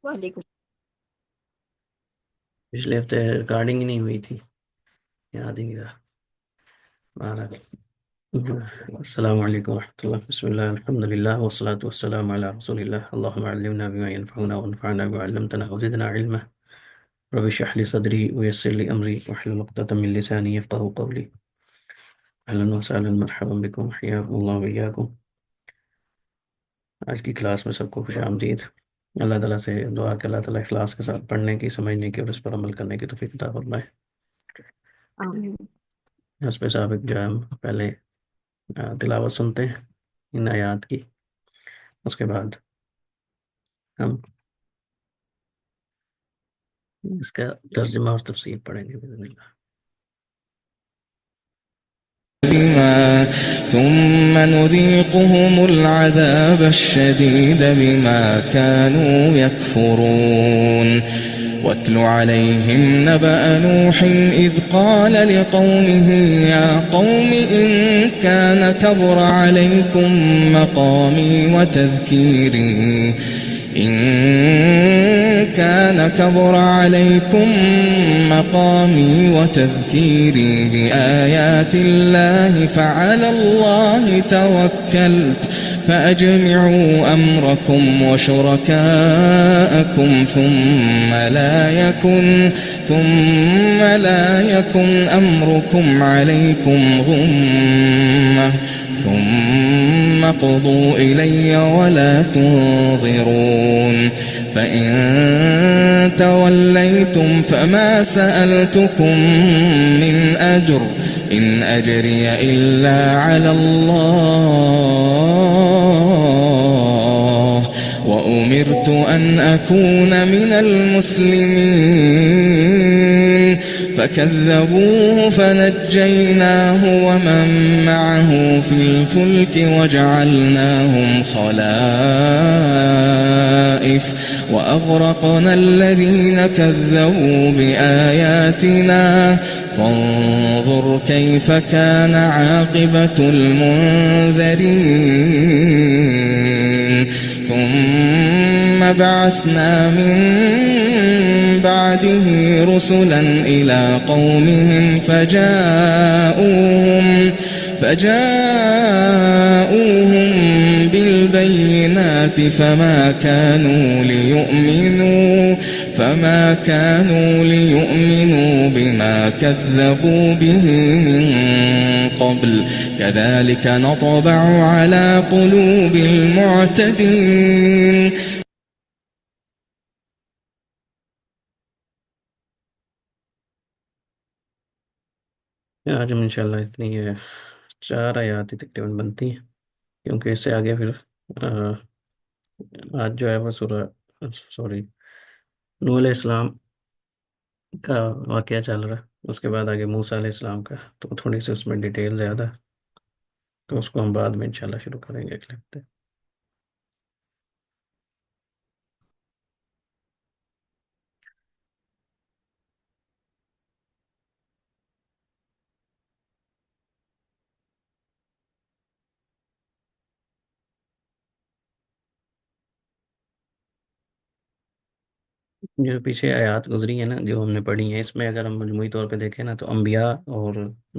وعلیکم پچھلے ہفتے ریکارڈنگ ہی نہیں ہوئی تھی، یاد ہی نہیں رہا. بہرحال، السلام علیکم ورحمۃ اللہ. بسم اللہ الحمد للہ والصلاة والسلام علی رسول اللہ. اللہم علمنا بما ينفعنا وانفعنا بما علمتنا وزدنا علما. رب اشرح لي صدری ويسر لي امری واحلل عقدۃ من لسانی یفقهوا قولی. اہلا وسہلا مرحبا بکم حیاکم اللہ وإیاکم. آج کی کلاس میں سب کو خوش آمدید. اللہ تعالیٰ سے دعا کہ اللہ تعالیٰ اخلاص کے ساتھ پڑھنے کی، سمجھنے کی اور اس پر عمل کرنے کی توفیق عطا فرمائے. آمین۔ اس پہ سابق جو ہے ہم پہلے تلاوت سنتے ہیں ان آیات کی، اس کے بعد ہم اس کا ترجمہ اور تفسیر پڑھیں گے بإذن اللہ. بما ثم نذيقهم العذاب الشديد بما كانوا يكفرون. واتل عليهم نبأ نوح إذ قال لقومه يا قوم إن كان كبر عليكم مقامي وتذكيري بآيات الله فعلى الله توكلت فأجمعوا أمركم وشركاءكم ثم لا يكن أمركم عليكم غمة ثم اقضوا إلي ولا تنظرون. فإن توليتم فما سألتكم من أجر إن أجري إلا على الله وأمرت أن أكون من المسلمين. فكذبوه فنجيناه ومن معه في الفلك وجعلناهم خلائف وأغرقنا الذين كذبوا بآياتنا فانظر كيف كان عاقبة المنذرين. ثم بعثنا من بعده رسلا إلى قومهم فجاءوهم بالبينات فما كانوا ليؤمنوا بما كذبوا به من قبل كذلك نطبع على قلوب المعتدين. آج ہم انشاءاللہ اتنی 4 آیات ہی تقریباً بنتی ہیں، کیونکہ اس سے آگے پھر آج جو ہے وہ سوری نوح علیہ السلام کا واقعہ چل رہا ہے. اس کے بعد آگے موسیٰ علیہ السلام کا، تو تھوڑی سی اس میں ڈیٹیل زیادہ ہے، تو اس کو ہم بعد میں انشاءاللہ شروع کریں گے اگلے ہفتے. جو پیچھے آیات گزری ہیں نا، جو ہم نے پڑھی ہیں، اس میں اگر ہم مجموعی طور پہ دیکھیں نا، تو انبیاء اور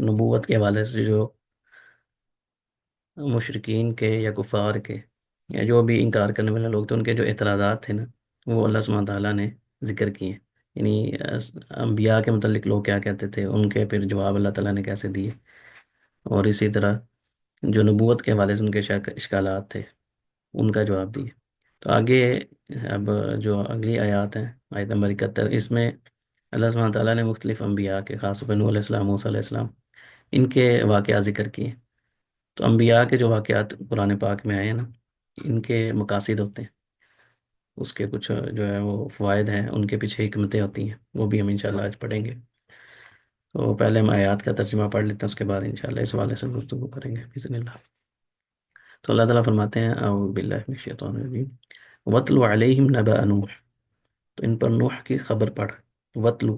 نبوت کے حوالے سے جو مشرکین کے یا کفار کے یا جو بھی انکار کرنے والے لوگ تھے، ان کے جو اعتراضات تھے نا، وہ اللہ سبحانہ تعالیٰ نے ذکر کیے ہیں. یعنی انبیاء کے متعلق لوگ کیا کہتے تھے، ان کے پھر جواب اللہ تعالیٰ نے کیسے دیے، اور اسی طرح جو نبوت کے حوالے سے ان کے اشکالات تھے، ان کا جواب دیے. تو آگے اب جو اگلی آیات ہیں، آیت نمبر 71، اس میں اللہ سبحانہ تعالیٰ نے مختلف انبیاء کے، خاص طور پہ نوح علیہ السلام، موسیٰ علیہ السلام، ان کے واقعات ذکر کیے. تو انبیاء کے جو واقعات قرآن پاک میں آئے ہیں نا، ان کے مقاصد ہوتے ہیں، اس کے کچھ جو ہے وہ فوائد ہیں، ان کے پیچھے حکمتیں ہوتی ہیں، وہ بھی ہم انشاءاللہ آج پڑھیں گے. تو پہلے ہم آیات کا ترجمہ پڑھ لیتے ہیں، اس کے بعد انشاءاللہ اس حوالے سے گفتگو کریں گے بإذن اللہ. تو اللہ تعالیٰ فرماتے ہیں اعوذ باللہ من الشیطان الرجیم وَاتْلُ عَلَيْهِمْ نَبَأَ نوح. تو ان پر نوح کی خبر پڑھ. وَاتْلُ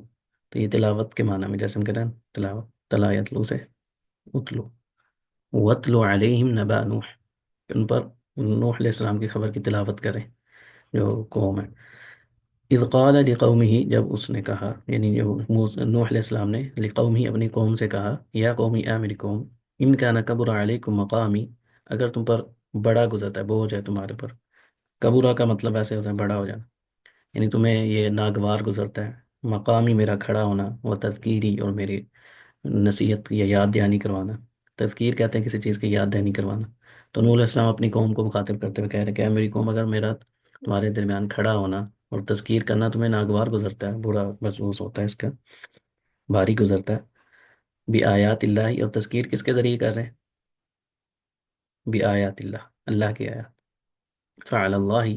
تو یہ تلاوت کے معنی میں، جیسے ہم کہتے ہیں تلاوت، تلا یتلو سے اتلو. وَاتْلُ عَلَيْهِمْ نَبَأَ نوح، ان پر نوح علیہ السلام کی خبر کی تلاوت کریں جو قوم ہے. اذ قال لقومه، جب اس نے کہا، یعنی جو نوح علیہ السلام نے لقومه اپنی قوم سے کہا، یا قومی اے میری قوم، ان کان کبر علیکم مقامی، اگر تم پر بڑا گزرتا ہے، بوجھ ہے تمہارے پر، کبورا کا مطلب ایسے ہوتا ہے بڑا ہو جانا، یعنی تمہیں یہ ناگوار گزرتا ہے، مقامی میرا کھڑا ہونا، وہ تذکیری اور میری نصیحت یا یاد دہانی کروانا، تذکیر کہتے ہیں کسی چیز کی یاد دہانی کروانا۔ تو نوح علیہ السلام اپنی قوم کو مخاطب کرتے ہوئے کہہ رہے کہ اے میری قوم، اگر میرا تمہارے درمیان کھڑا ہونا اور تذکیر کرنا تمہیں ناگوار گزرتا ہے، برا محسوس ہوتا ہے، اس کا بھاری گزرتا ہے، بھی آیات اللہ، اور تذکیر کس کے ذریعے کر رہے ہیں؟ بھی آیات اللہ، اللہ کی آیات، فعلی اللہ،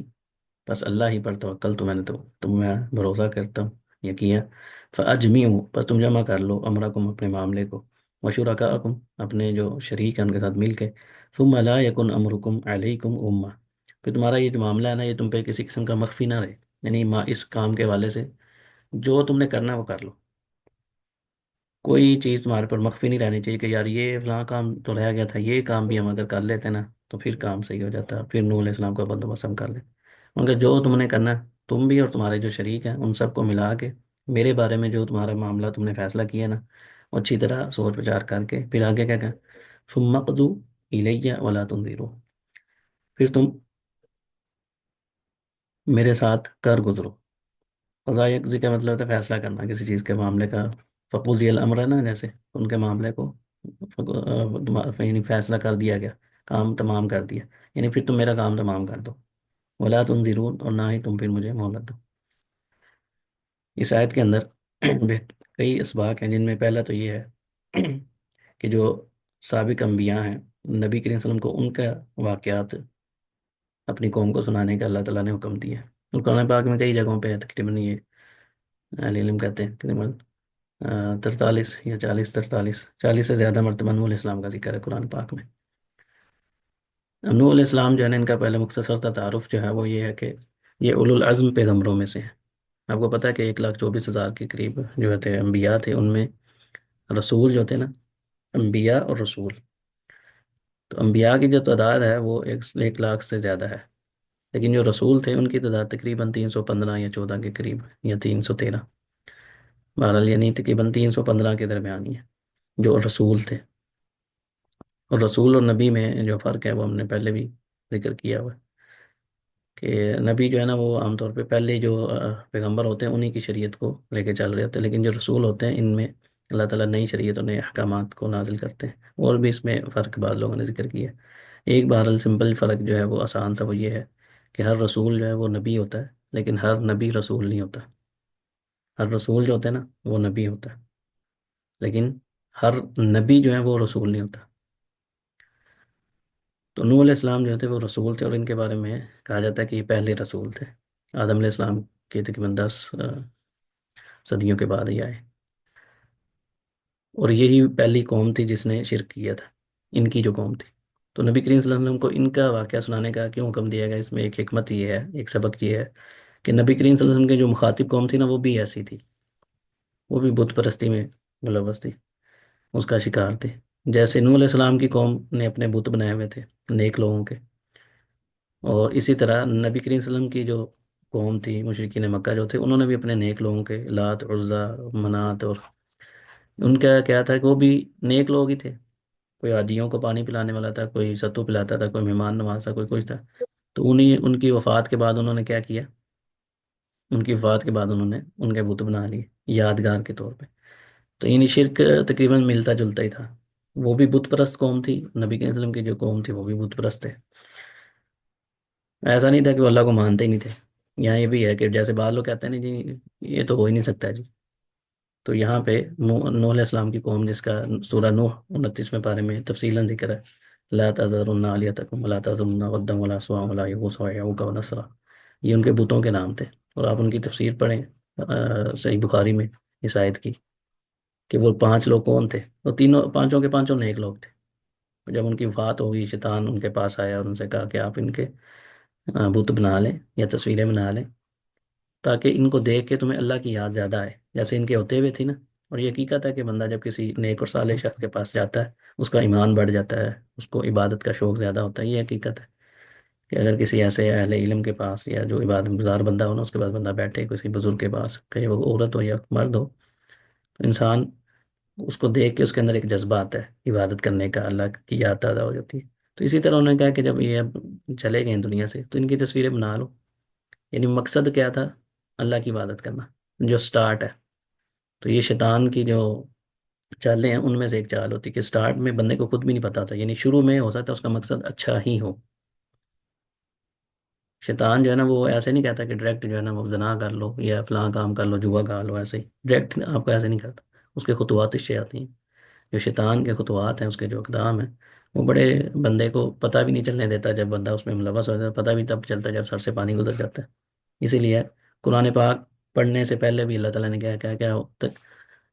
بس اللہ ہی پر توکل، تو میں نے تم میں بھروسہ کرتا ہوں، یقین، فاجمیعوا، بس تم جمع کر لو، امرکم، اپنے معاملے کو، وشرکاءکم، اپنے جو شریک ہیں ان کے ساتھ مل کے، ثم لا یکن امرکم علیکم امہ، پھر تمہارا یہ جو معاملہ ہے نا، یہ تم پہ کسی قسم کا مخفی نہ رہے، یعنی اس کام کے حوالے سے جو تم نے کرنا ہے وہ کر لو، کوئی چیز تمہارے پر مخفی نہیں رہنی چاہیے کہ یار یہ فلاں کام تو رہ گیا تھا، یہ کام بھی ہم اگر کر لیتے نا تو پھر کام صحیح ہو جاتا، پھر نوح علیہ السلام کا بندوبست ہم کر لیں، مگر جو تم نے کرنا ہے، تم بھی اور تمہارے جو شریک ہیں ان سب کو ملا کے میرے بارے میں جو تمہارا معاملہ تم نے فیصلہ کیا نا، وہ اچھی طرح سوچ بچار کر کے پھر آگے کیا کہیں، ثم اقضوا الیہ ولا تنظروا، پھر تم میرے ساتھ کر گزرو، قضاء یقضی کا مطلب ہوتا ہے فیصلہ کرنا کسی چیز کے معاملے کا، فقضی الامر ہے نا، جیسے ان کے معاملے کو یعنی فیصلہ کر دیا گیا، کام تمام کر دیا، یعنی پھر تم میرا کام تمام کر دو، ولا تنظرون، اور نہ ہی تم پھر مجھے مہلت دو۔ اس آیت کے اندر کئی اسباق ہیں، جن میں پہلا تو یہ ہے کہ جو سابق انبیاء ہیں، نبی کریم صلی اللہ علیہ وسلم کو ان کا واقعات اپنی قوم کو سنانے کا اللہ تعالیٰ نے حکم دیا ہے، اور قرآن پاک میں کئی جگہوں پہ ہے، تقریباً یہ اہل علم کہتے ہیں تقریباً 43 یا 40 سے زیادہ مرتبہ نوح علیہ السلام کا ذکر ہے قرآن پاک میں۔ اب نوح علیہ السلام جو ہے نا، ان کا پہلے مختصر سا تعارف جو ہے وہ یہ ہے کہ یہ اولو العزم پیغمبروں میں سے ہیں۔ آپ کو پتہ ہے کہ 1,24,000 کے قریب جو تھے انبیاء تھے، ان میں رسول جو تھے نا، انبیاء اور رسول، تو انبیاء کی جو تعداد ہے وہ 1 لاکھ سے زیادہ ہے، لیکن جو رسول تھے ان کی تعداد تقریباً 315 یا 14 کے قریب، یا 313، بہرحال یعنی تقریباً 315 کے درمیان ہی ہے جو رسول تھے۔ اور رسول اور نبی میں جو فرق ہے وہ ہم نے پہلے بھی ذکر کیا ہوا ہے کہ نبی جو ہے نا وہ عام طور پہ پہلے جو پیغمبر ہوتے ہیں انہی کی شریعت کو لے کے چل رہے ہوتے ہیں، لیکن جو رسول ہوتے ہیں ان میں اللہ تعالیٰ نئی شریعت اور نئے احکامات کو نازل کرتے ہیں، اور بھی اس میں فرق بعض لوگوں نے ذکر کیا ہے۔ ایک بہرحال سمپل فرق جو ہے وہ آسان سا وہ یہ ہے کہ ہر رسول جو ہے وہ نبی ہوتا ہے، لیکن ہر نبی رسول نہیں ہوتا، ہر رسول جو ہوتا ہے نا وہ نبی ہوتا ہے، لیکن ہر نبی جو ہے وہ رسول نہیں ہوتا۔ تو نوح علیہ السلام جو تھے وہ رسول تھے، اور ان کے بارے میں کہا جاتا ہے کہ یہ پہلے رسول تھے، آدم علیہ السلام کے تقریباً 10 صدیوں کے بعد ہی آئے، اور یہی پہلی قوم تھی جس نے شرک کیا تھا، ان کی جو قوم تھی۔ تو نبی کریم صلی اللہ علیہ وسلم کو ان کا واقعہ سنانے کا کیوں حکم دیا گیا، اس میں ایک حکمت یہ ہے، ایک سبق یہ ہے کہ نبی کریم صلی اللہ علیہ وسلم کے جو مخاطب قوم تھی نا وہ بھی ایسی تھی، وہ بھی بت پرستی میں ملوث تھی، اس کا شکار تھے، جیسے نوح علیہ السلام کی قوم نے اپنے بت بنائے ہوئے تھے نیک لوگوں کے، اور اسی طرح نبی کریم صلی اللہ علیہ وسلم کی جو قوم تھی مشرکین مکہ جو تھے، انہوں نے بھی اپنے نیک لوگوں کے، لات، عزا، منات، اور ان کا کیا تھا کہ وہ بھی نیک لوگ ہی تھے، کوئی حاجیوں کو پانی پلانے والا تھا، کوئی ستو پلاتا تھا، کوئی مہمان نواز تھا، کوئی کچھ تھا، تو ان کی وفات کے بعد انہوں نے کیا کیا، ان کی وفات کے بعد انہوں نے ان کے بت بنا لیے یادگار کے طور پہ۔ تو یعنی شرک تقریباً ملتا جلتا ہی تھا، وہ بھی بت پرست قوم تھی، نبی کریم صلی اللہ علیہ وسلم کی جو قوم تھی وہ بھی بت پرست تھے، ایسا نہیں تھا کہ وہ اللہ کو مانتے ہی نہیں تھے۔ یہاں یہ بھی ہے کہ جیسے بعض لوگ کہتے ہیں نا جی یہ تو ہو ہی نہیں سکتا جی، تو یہاں پہ نوح علیہ السلام کی قوم، جس کا سورہ نوح 29ویں پارے میں تفصیلاً ذکر ہے، لا تذرن آلیتکم ولا تذرن ودا ولا سواع ولا یغوث ویعوق ونسرا، یہ ان کے بتوں کے نام تھے، اور آپ ان کی تفسیر پڑھیں صحیح بخاری میں اس آیت کی، کہ وہ 5 لوگ کون تھے، وہ تینوں پانچوں کے پانچوں نیک لوگ تھے۔ جب ان کی وفات ہوگی، شیطان ان کے پاس آیا اور ان سے کہا کہ آپ ان کے بت بنا لیں یا تصویریں بنا لیں، تاکہ ان کو دیکھ کے تمہیں اللہ کی یاد زیادہ آئے، جیسے ان کے ہوتے ہوئے تھی نا۔ اور یہ حقیقت ہے کہ بندہ جب کسی نیک اور صالح شخص کے پاس جاتا ہے، اس کا ایمان بڑھ جاتا ہے، اس کو عبادت کا شوق زیادہ ہوتا ہے، یہ حقیقت ہے کہ اگر کسی ایسے اہل علم کے پاس یا جو عبادت گزار بندہ ہو نا، اس کے پاس بندہ بیٹھے کسی بزرگ کے پاس، کہیں وہ عورت ہو یا مرد ہو، تو انسان اس کو دیکھ کے اس کے اندر ایک جذبہ آتا ہے عبادت کرنے کا، اللہ کی یاد تازہ ہو جاتی ہے۔ تو اسی طرح انہوں نے کہا کہ جب یہ اب چلے گئے ہیں دنیا سے تو ان کی تصویریں بنا لو۔ یعنی مقصد کیا تھا؟ اللہ کی عبادت کرنا، جو سٹارٹ ہے۔ تو یہ شیطان کی جو چالیں ہیں ان میں سے ایک چال ہوتی ہے کہ سٹارٹ میں بندے کو خود بھی نہیں پتا تھا، یعنی شروع میں ہو سکتا ہے اس کا مقصد اچھا ہی ہو۔ شیطان جو ہے نا وہ ایسے نہیں کہتا کہ ڈائریکٹ جو ہے نا وہ زنا کر لو یا فلاں کام کر لو، جوا کھا لو، ایسے ہی ڈائریکٹ آپ کو ایسے نہیں کرتا۔ اس کے خطوات اس سے آتی ہیں۔ جو شیطان کے خطوات ہیں، اس کے جو اقدام ہیں، وہ بڑے بندے کو پتہ بھی نہیں چلنے دیتا۔ جب بندہ اس میں ملوث ہو جاتا ہے پتہ بھی تب چلتا ہے جب سر سے پانی گزر جاتا ہے۔ اسی لیے قرآن پاک پڑھنے سے پہلے بھی اللہ تعالیٰ نے کیا کیا کیا تک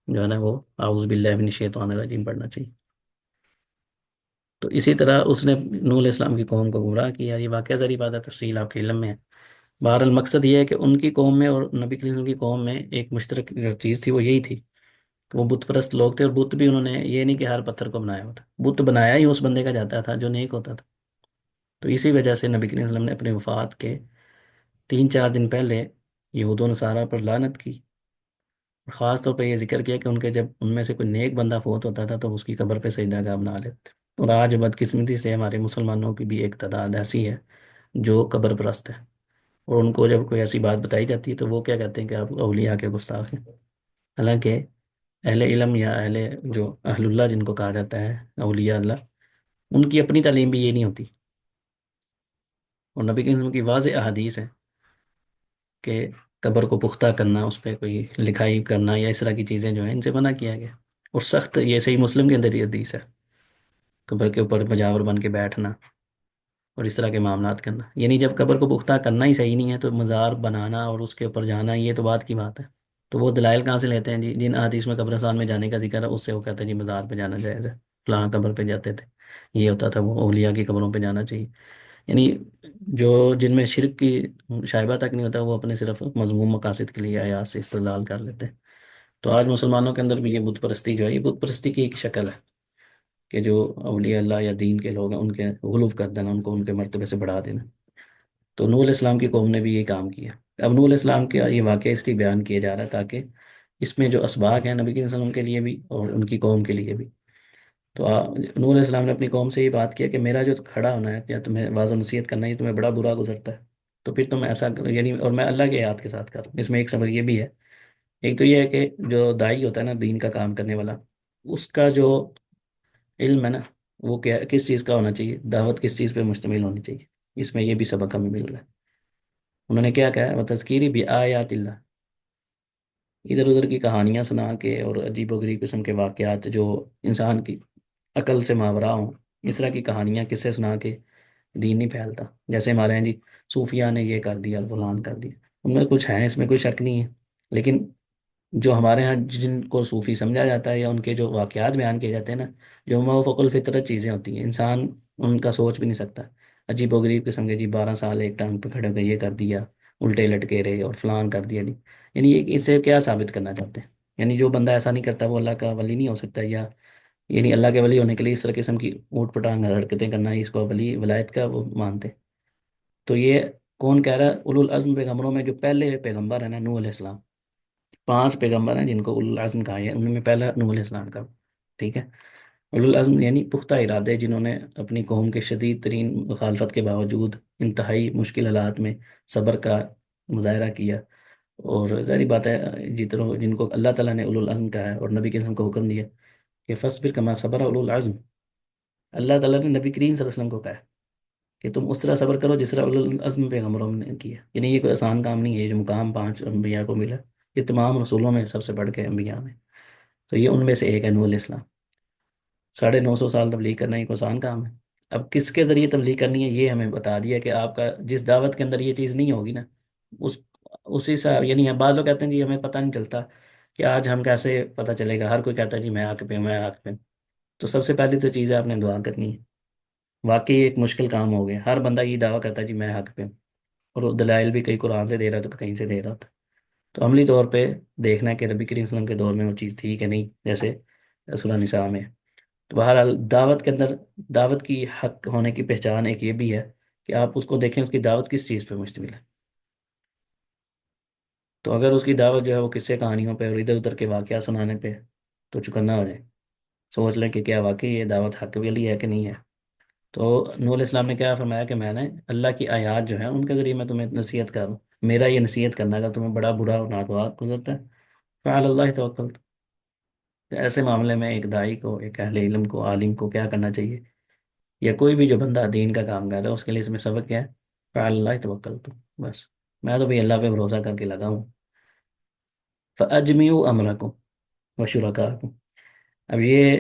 جو ہے نا وہ اعوذ باللہ من الشیطان الرجیم پڑھنا چاہیے۔ تو اسی طرح اس نے نوح علیہ السلام کی قوم کو گمراہ کیا۔ یہ واقعہ ذریعہ بات ہے، تفصیل آپ کے علم میں ہے۔ بہرحال مقصد یہ ہے کہ ان کی قوم میں اور نبی کریم صلی اللہ علیہ وسلم کی قوم میں ایک مشترک جو چیز تھی وہ یہی تھی کہ وہ بت پرست لوگ تھے، اور بت بھی انہوں نے یہ نہیں کہ ہر پتھر کو بنایا ہوتا، بت بنایا ہی اس بندے کا جاتا تھا جو نیک ہوتا تھا۔ تو اسی وجہ سے نبی کریم صلی اللہ علیہ وسلم نے اپنی وفات کے 3 4 دن پہلے یہود و نصارہ پر لعنت کی، اور خاص طور پہ یہ ذکر کیا کہ ان کے جب ان میں سے کوئی نیک بندہ فوت ہوتا تھا تو اس کی قبر پہ سجدہ گاہ بنا لیتے۔ اور آج بدقسمتی سے ہمارے مسلمانوں کی بھی ایک تعداد ایسی ہے جو قبر پرست ہے، اور ان کو جب کوئی ایسی بات بتائی جاتی ہے تو وہ کیا کہتے ہیں کہ آپ اولیاء کے گستاخ ہیں۔ حالانکہ اہل علم یا جو اہل اللہ جن کو کہا جاتا ہے اولیاء اللہ، ان کی اپنی تعلیم بھی یہ نہیں ہوتی، اور نبی کے کی واضح احادیث ہے کہ قبر کو پختہ کرنا، اس پہ کوئی لکھائی کرنا یا اس طرح کی چیزیں جو ہیں ان سے منع کیا گیا۔ اور سخت، یہ صحیح مسلم کے اندر یہ حدیث ہے، قبر کے اوپر مجاور بن کے بیٹھنا اور اس طرح کے معاملات کرنا۔ یعنی جب قبر کو پختہ کرنا ہی صحیح نہیں ہے تو مزار بنانا اور اس کے اوپر جانا یہ تو بات کی بات ہے۔ تو وہ دلائل کہاں سے لیتے ہیں جی؟ جن حدیث میں قبرستان میں جانے کا ذکر ہے اس سے وہ کہتے ہیں جی مزار پہ جانا جائز ہے، فلاں قبر پہ جاتے تھے، یہ ہوتا تھا، وہ اولیاء کی قبروں پہ جانا چاہیے۔ یعنی جو جن میں شرک کی شائبہ تک نہیں ہوتا وہ اپنے صرف مذموم مقاصد کے لیے آیات سے استدلال کر لیتے ہیں۔ تو آج مسلمانوں کے اندر بھی یہ بت پرستی جو ہے، یہ بت پرستی کی ایک شکل ہے کہ جو اولیاء اللہ یا دین کے لوگ ہیں ان کے غلو کر دینا، ان کو ان کے مرتبے سے بڑھا دینا۔ تو نوح علیہ السلام کی قوم نے بھی یہ کام کیا۔ اب نوح علیہ السلام کا یہ واقعہ اس لیے بیان کیا جا رہا ہے تاکہ اس میں جو اسباق ہیں نبی صلی اللہ علیہ وسلم کے لیے بھی اور ان کی قوم کے لیے بھی۔ تو نوح علیہ السلام نے اپنی قوم سے یہ بات کیا کہ میرا جو کھڑا ہونا ہے یا تمہیں واضح نصیحت کرنا ہے یہ تمہیں بڑا برا گزرتا ہے، تو پھر تم ایسا یعنی، اور میں اللہ کے یاد کے ساتھ کر رہا ہوں۔ اس میں ایک سبق یہ بھی ہے، ایک تو یہ ہے کہ جو داعی ہوتا ہے نا، دین کا کام کرنے والا، اس کا جو علم ہے نا وہ کیا کس چیز کا ہونا چاہیے، دعوت کس چیز پہ مشتمل ہونی چاہیے۔ اس میں یہ بھی سبق ہمیں مل رہا ہے۔ انہوں نے کیا کہا، وَتَذْكِيرِ بِآيَاتِ اللَّهِ، ادھر ادھر کی کہانیاں سنا کے اور عجیب و غریب قسم کے واقعات جو انسان کی عقل سے ماورا ہوں، اس طرح کی کہانیاں قصے سنا کے دین نہیں پھیلتا۔ جیسے ہمارے ہیں جی صوفیاء نے یہ کر دیا، فلان کر دیا، ان میں کچھ ہے، اس میں کوئی شک نہیں ہے، لیکن جو ہمارے ہاں جن کو صوفی سمجھا جاتا ہے یا ان کے جو واقعات بیان کیے جاتے ہیں نا، جو موافق الفطرت چیزیں ہوتی ہیں، انسان ان کا سوچ بھی نہیں سکتا۔ عجیب و غریب قسم کے جی 12 سال ایک ٹانگ پہ کھڑے ہو کے یہ کر دیا، الٹے لٹکے رہے اور فلان کر دیا، نہیں یعنی یہ اس سے کیا ثابت کرنا چاہتے ہیں؟ یعنی جو بندہ ایسا نہیں کرتا وہ اللہ کا ولی نہیں ہو سکتا، یا یعنی اللہ کے ولی ہونے کے لیے اس طرح قسم کی اوٹ پٹانگ حرکتیں کرنا اس کو ولی ولایت کا وہ مانتے؟ تو یہ کون کہہ رہا ہے؟ اولو العزم پیغمبروں میں جو پہلے پیغمبر ہیں نا، نوح علیہ السلام، 5 پیغمبر ہیں جن کو اولو العزم کہا ہے، ان میں پہلا نوح علیہ السلام کا، ٹھیک ہے۔ اولو العزم یعنی پختہ ارادے، جنہوں نے اپنی قوم کے شدید ترین مخالفت کے باوجود انتہائی مشکل حالات میں صبر کا مظاہرہ کیا۔ اور ظاہری بات ہے جن کو اللہ تعالیٰ نے اولو العزم کہا ہے اور نبی کے کو حکم دیا کہ فصبر کما صبر اولو العزم، اللہ تعالیٰ نے نبی کریم صلی اللہ علیہ وسلم کو کہا ہے کہ تم اس طرح صبر کرو جس طرح اولو العزم پیغمبروں نے کیا۔ یعنی یہ کوئی آسان کام نہیں ہے، یہ جو مقام 5 انبیاء کو ملا یہ تمام رسولوں میں سب سے بڑھ کے انبیاء میں، تو یہ ان میں سے ایک ہے نوح علیہ السلام۔ 950 سال تبلیغ کرنا ایک آسان کام ہے؟ اب کس کے ذریعے تبلیغ کرنی ہے یہ ہمیں بتا دیا کہ آپ کا جس دعوت کے اندر یہ چیز نہیں ہوگی نا، اس اسی سے یعنی بعض لوگ کہتے ہیں جی ہمیں پتہ نہیں چلتا کہ آج ہم کیسے پتہ چلے گا، ہر کوئی کہتا ہے جی میں حق پہ ہوں، میں حق پہ ہوں۔ تو سب سے پہلی تو چیز ہے آپ نے دعا کرنی ہے۔ واقعی ایک مشکل کام ہو گیا، ہر بندہ یہ دعویٰ کرتا ہے جی میں حق پہ ہوں، اور وہ دلائل بھی کئی قرآن سے دے رہا تھا تو کہیں سے دے رہا تھا۔ تو عملی طور پہ دیکھنا ہے کہ نبی کریم صلی اللہ علیہ وسلم کے دور میں وہ چیز تھی کہ نہیں، جیسے سورہ نساء میں۔ تو بہرحال دعوت کے اندر دعوت کی حق ہونے کی پہچان ایک یہ بھی ہے کہ آپ اس کو دیکھیں اس کی دعوت کس چیز پہ مشتمل ہے. تو اگر اس کی دعوت جو ہے وہ قصے کہانیوں پہ اور ادھر ادھر کے واقعات سنانے پہ، تو چکنا ہو جائے. سوچ لیں کہ کیا واقعی یہ دعوت حق والی ہے کہ نہیں ہے. تو نور علیہ السلام نے کیا فرمایا کہ میں نے اللہ کی آیات جو ہیں ان کے ذریعے میں تمہیں نصیحت کر رہا ہوں. میرا یہ نصیحت کرنا اگر تمہیں بڑا برا اور ناگوار گزرتا ہے، فعلی اللہ توکل. تو ایسے معاملے میں ایک دائی کو، ایک اہل علم کو، عالم کو کیا کرنا چاہیے، یا کوئی بھی جو بندہ دین کا کام کر رہا ہے اس کے لیے اس میں سبق کیا ہے، فعلی اللہ توکل. تو بس میں تو بھی اللہ پہ بھروسہ کر کے لگا ہوں. فَأَجْمِعُوا أَمْرَكُمْ وَشُرَكَاءَكُمْ. اب یہ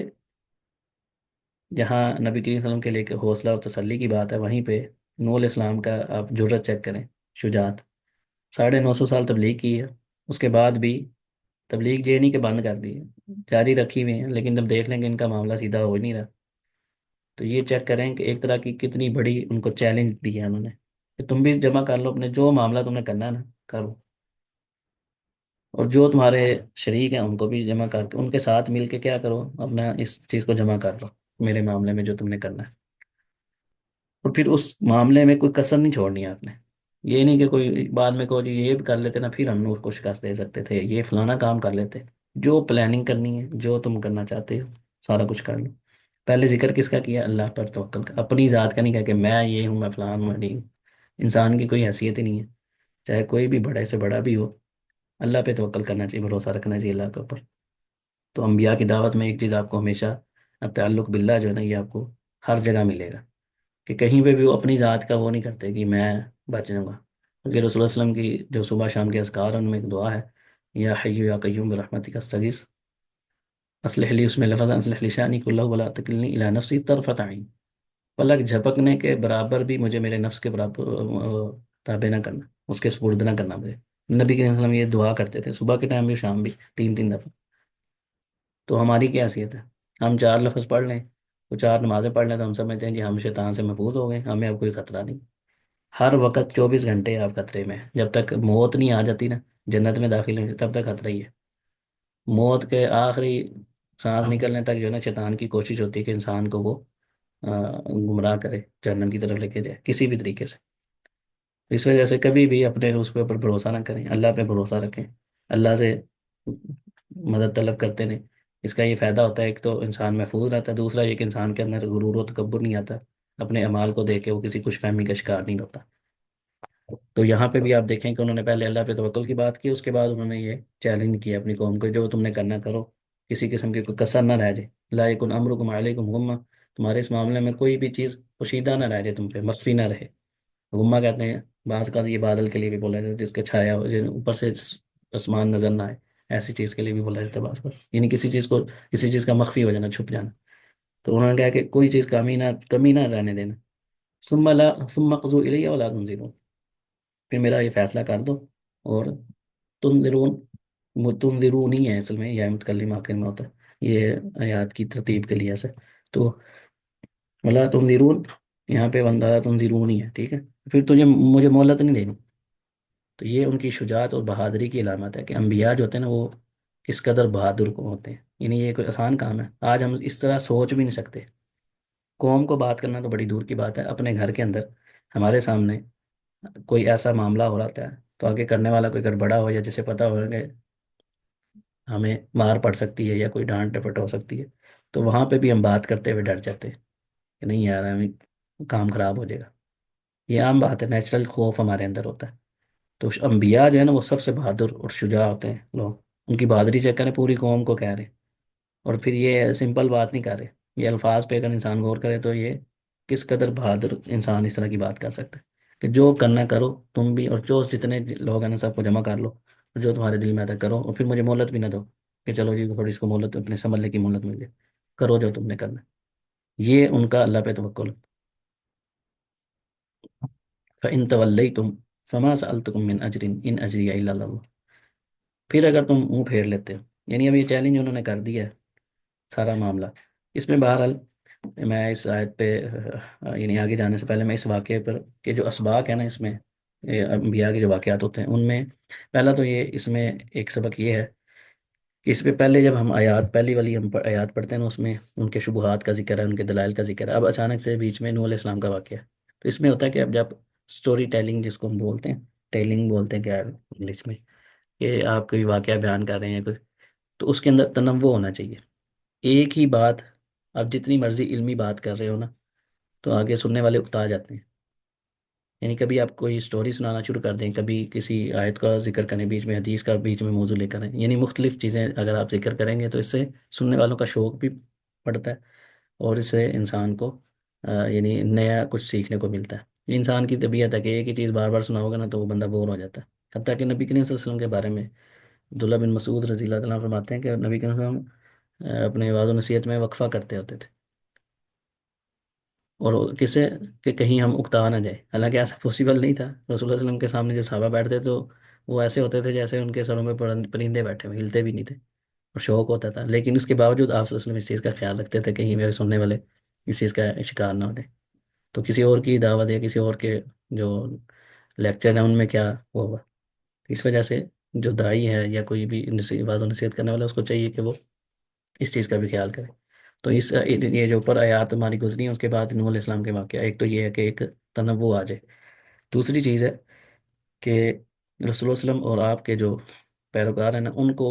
جہاں نبی کریم صلی اللہ علیہ وسلم کے لیے ایک حوصلہ اور تسلی کی بات ہے، وہیں پہ نور علیہ السلام کا آپ جرت چیک کریں، شجاعت. 950 سال تبلیغ کی ہے، اس کے بعد بھی تبلیغ یہ نہیں کہ بند کر دی ہے، جاری رکھی ہوئی ہیں، لیکن جب دیکھ لیں کہ ان کا معاملہ سیدھا ہو ہی نہیں رہا، تو یہ چیک کریں کہ ایک طرح کی کتنی بڑی ان کو چیلنج دی ہے انہوں نے کہ تم بھی جمع کر لو اپنے جو معاملہ تم نے کرنا ہے نا، کرو. اور جو تمہارے شریک ہیں ان کو بھی جمع کر کے ان کے ساتھ مل کے کیا کرو، اپنا اس چیز کو جمع کر لو میرے معاملے میں جو تم نے کرنا ہے. اور پھر اس معاملے میں کوئی کسر نہیں چھوڑنی ہے آپ نے. یہ نہیں کہ کوئی بعد میں کوئی یہ بھی کر لیتے نا، پھر ہم نور کو شکست دے سکتے تھے، یہ فلانا کام کر لیتے. جو پلاننگ کرنی ہے، جو تم کرنا چاہتے ہو، سارا کچھ کر لو. پہلے ذکر کس کا کیا، اللہ پر توکل کا. اپنی ذات کا نہیں کہا کہ میں یہ ہوں، میں فلان ہوں، میں نہیں ہوں. انسان کی کوئی حیثیت ہی نہیں ہے، چاہے کوئی بھی بڑے سے بڑا بھی ہو. اللہ پہ توکل کرنا چاہیے، بھروسہ رکھنا چاہیے اللہ کے اوپر. تو انبیاء کی دعوت میں ایک چیز آپ کو ہمیشہ تعلق باللہ جو ہے نا، یہ آپ کو ہر جگہ ملے گا کہ کہیں پہ بھی وہ اپنی ذات کا وہ نہیں کرتے کہ میں بچ جاؤں گا. کیونکہ رسول اللہ علیہ وسلم کی جو صبح شام کے اذکار ہیں ان میں ایک دعا ہے، یا حی یا قیوم برحمتک استغیث اصلح لی، اس میں لفظ اصلح لی شانی کلہ ولا تکلنی الی نفسی طرفۃ عین. پلک جھپکنے کے برابر بھی مجھے میرے نفس کے برابر تابع نہ کرنا، اس کے سپرد نہ کرنا مجھے. نبی کریم صلی اللہ علیہ وسلم یہ دعا کرتے تھے صبح کے ٹائم بھی، شام بھی، 3 3 دفعہ. تو ہماری کیا حیثیت ہے، ہم 4 لفظ پڑھ لیں، تو 4 نمازیں پڑھ لیں تو ہم سمجھتے ہیں جی ہم شیطان سے محفوظ ہو گئے، ہمیں اب کوئی خطرہ نہیں. ہر وقت 24 گھنٹے آپ خطرے میں ہیں. جب تک موت نہیں آ جاتی نا، جنت میں داخل نہیں تب تک خطرہ ہی ہے. موت کے آخری سانس نکلنے تک جو ہے نا، شیطان کی کوشش ہوتی ہے کہ انسان کو وہ گمراہ کرے، جہنم کی طرف لے کے جائے کسی بھی طریقے سے. اس وجہ سے کبھی بھی اپنے اس کے اوپر بھروسہ نہ کریں، اللہ پہ بھروسہ رکھیں، اللہ سے مدد طلب کرتے رہیں. اس کا یہ فائدہ ہوتا ہے، ایک تو انسان محفوظ رہتا ہے، دوسرا یہ کہ انسان کے اندر غرور و تکبر نہیں آتا، اپنے اعمال کو دیکھ کے وہ کسی خوش فہمی کا شکار نہیں ہوتا. تو یہاں پہ بھی آپ دیکھیں کہ انہوں نے پہلے اللہ پہ توکل کی بات کی، اس کے بعد انہوں نے یہ چیلنج کیا اپنی قوم کو، جو تم نے کرنا کرو، کسی قسم کی کوئی کسر نہ رہ جائے. لا یکن امرکم علیکم غمہ، تمہارے اس معاملے میں کوئی بھی چیز پوشیدہ نہ رہ جائے، تم پہ مخفی نہ رہے. غمہ کہتے ہیں بعض کا، یہ بادل کے لیے بھی بولا جاتا ہے جس کے چھایا ہو، اوپر سے آسمان نظر نہ آئے، ایسی چیز کے لیے بھی بولا جاتا ہے بعض پر، یعنی کسی چیز کو، کسی چیز کا مخفی ہو جانا، چھپ جانا. تو انہوں نے کہا کہ کوئی چیز کمی نہ رہنے دینا. ثم اقضوا الی ولا تنظرون، پھر میرا یہ فیصلہ کر دو. اور تنظرون ہی ہے اصل میں، یا متکلم آخر میں ہوتا ہے، یہ آیات کی ترتیب کے لیے ایسے. تو ولا تنظرون یہاں پہ ولا تنظرون ہی ہے، ٹھیک ہے. پھر تجھے مجھے مہلت نہیں دینی. تو یہ ان کی شجاعت اور بہادری کی علامت ہے کہ انبیاء جو ہوتے ہیں نا، وہ کس قدر بہادر کو ہوتے ہیں. یعنی یہ کوئی آسان کام ہے، آج ہم اس طرح سوچ بھی نہیں سکتے. قوم کو بات کرنا تو بڑی دور کی بات ہے، اپنے گھر کے اندر ہمارے سامنے کوئی ایسا معاملہ ہو رہا ہے تو آگے کرنے والا کوئی اگر بڑا ہو، یا جسے پتا ہو کہ ہمیں مار پڑ سکتی ہے یا کوئی ڈانٹ ڈپٹ ہو سکتی ہے، تو وہاں پہ بھی ہم بات کرتے ہوئے ڈر جاتے ہیں کہ نہیں یار ہمیں کام خراب ہو جائے گا. یہ عام بات ہے، نیچرل خوف ہمارے اندر ہوتا ہے. تو انبیاء جو ہے نا، وہ سب سے بہادر اور شجاع ہوتے ہیں لوگ. ان کی بہادری چیک کریں، پوری قوم کو کہہ رہے ہیں. اور پھر یہ سمپل بات نہیں کر رہے، یہ الفاظ پہ اگر انسان غور کرے تو یہ کس قدر بہادر انسان اس طرح کی بات کر سکتا ہے کہ جو کرنا کرو تم بھی، اور جو جتنے لوگ ہیں نا سب کو جمع کر لو، اور جو تمہارے دل میں آتا ہے کرو، اور پھر مجھے مہلت بھی نہ دو کہ چلو جی تھوڑی اس کو مہلت، اپنے سنبھلنے کی مہلت مل جائے، کرو جو تم نے کرنا ہے. یہ ان کا اللہ پہ توکل. فَإِن تَوَلَّيْتُمْ فَمَا سَأَلْتُكُم مِّنْ أَجْرٍ إِنْ أَجْرِيَ إِلَّا عَلَى اللَّهِ. پھر اگر تم منہ پھیر لیتے ہو، یعنی اب یہ چیلنج انہوں نے کر دیا ہے سارا معاملہ. اس میں بہرحال میں اس آیت پہ یعنی آگے جانے سے پہلے میں اس واقعے پر کہ جو اسباق ہے نا اس میں، انبیاء کے جو واقعات ہوتے ہیں ان میں پہلا تو یہ، اس میں ایک سبق یہ ہے کہ اس پہ پہلے جب ہم آیات، پہلی والی ہم آیات پڑھتے ہیں نا، اس میں ان کے شبہات کا ذکر ہے، ان کے دلائل کا ذکر ہے. اب اچانک سے بیچ میں نوح علیہ السلام کا واقعہ ہے. تو اس میں ہوتا ہے کہ اب جب اسٹوری ٹیلنگ جس کو ہم بولتے ہیں، ٹیلنگ بولتے ہیں کیا انگلش میں، کہ آپ کوئی واقعہ بیان کر رہے ہیں کچھ، تو اس کے اندر تنوع ہونا چاہیے۔ ایک ہی بات آپ جتنی مرضی علمی بات کر رہے ہو نا، تو آگے سننے والے اکتا جاتے ہیں۔ یعنی کبھی آپ کوئی سٹوری سنانا شروع کر دیں، کبھی کسی آیت کا ذکر کریں بیچ میں، حدیث کا بیچ میں موضوع لے کریں، یعنی مختلف چیزیں اگر آپ ذکر کریں گے تو اس سے سننے والوں کا شوق بھی بڑھتا ہے، اور اس سے انسان کو یعنی نیا کچھ سیکھنے کو ملتا ہے۔ انسان کی طبیعت ہے کہ ایک ہی چیز بار بار سناؤ گے نا تو وہ بندہ بور ہو جاتا ہے۔ حتیٰ کہ نبی کریم صلی اللہ علیہ وسلم کے بارے میں عبداللہ بن مسعود رضی اللہ تعالیٰ عنہ فرماتے ہیں کہ نبی کریم صلی اللہ علیہ وسلم اپنے وعظ و نصیحت میں وقفہ کرتے ہوتے تھے، اور کسے کہ کہیں ہم اکتا نہ جائے۔ حالانکہ ایسا پاسبل نہیں تھا، رسول اللہ صلی اللہ علیہ وسلم کے سامنے جو صحابہ بیٹھتے تو وہ ایسے ہوتے تھے جیسے ان کے سروں میں پرندے بیٹھے ہوئے، ہلتے بھی نہیں تھے، اور شوق ہوتا تھا، لیکن اس کے باوجود آپ صلی اللہ علیہ وسلم اس چیز کا خیال رکھتے تھے کہیں میرے سننے والے اس چیز کا شکار نہ ہو جائے۔ تو کسی اور کی دعوت یا کسی اور کے جو لیکچر ہیں ان میں کیا وہ ہوا، اس وجہ سے جو داعی ہے یا کوئی بھی وعظ و نصیحت کرنے والا، اس کو چاہیے کہ وہ اس چیز کا بھی خیال کرے۔ تو یہ جو اوپر آیات ہماری گزری ہیں اس کے بعد نوح علیہ السلام کے واقعہ، ایک تو یہ ہے کہ ایک تنوع آ جائے، دوسری چیز ہے کہ رسول اللہ صلی اللہ علیہ وسلم اور آپ کے جو پیروکار ہیں نا ان کو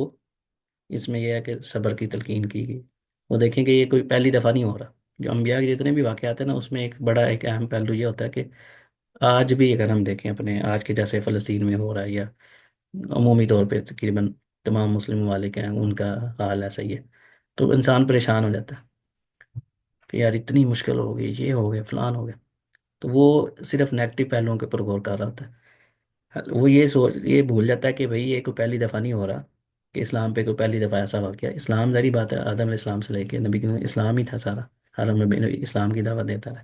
اس میں یہ ہے کہ صبر کی تلقین کی گئی۔ وہ دیکھیں کہ یہ کوئی پہلی دفعہ نہیں ہو رہا، جو انبیاء کے جتنے بھی واقعات ہیں نا اس میں ایک بڑا ایک اہم پہلو یہ ہوتا ہے کہ آج بھی اگر ہم دیکھیں اپنے آج کے جیسے فلسطین میں ہو رہا ہے، یا عمومی طور پہ تقریباً تمام مسلم ممالک ہیں ان کا حال ایسا ہی ہے، تو انسان پریشان ہو جاتا ہے کہ یار اتنی مشکل ہو گئی، یہ ہو گیا، فلان ہو گیا، تو وہ صرف نیگیٹو پہلوؤں کے اوپر غور کر رہا ہوتا ہے۔ وہ یہ بھول جاتا ہے کہ بھئی یہ کوئی پہلی دفعہ نہیں ہو رہا، کہ اسلام پہ کوئی پہلی دفعہ ایسا واقعہ۔ اسلام ظاہری بات ہے آدم علیہ السلام سے لے کے نبی کے اسلام ہی تھا سارا، ہر نبی اسلام کی دعوت دیتا رہا،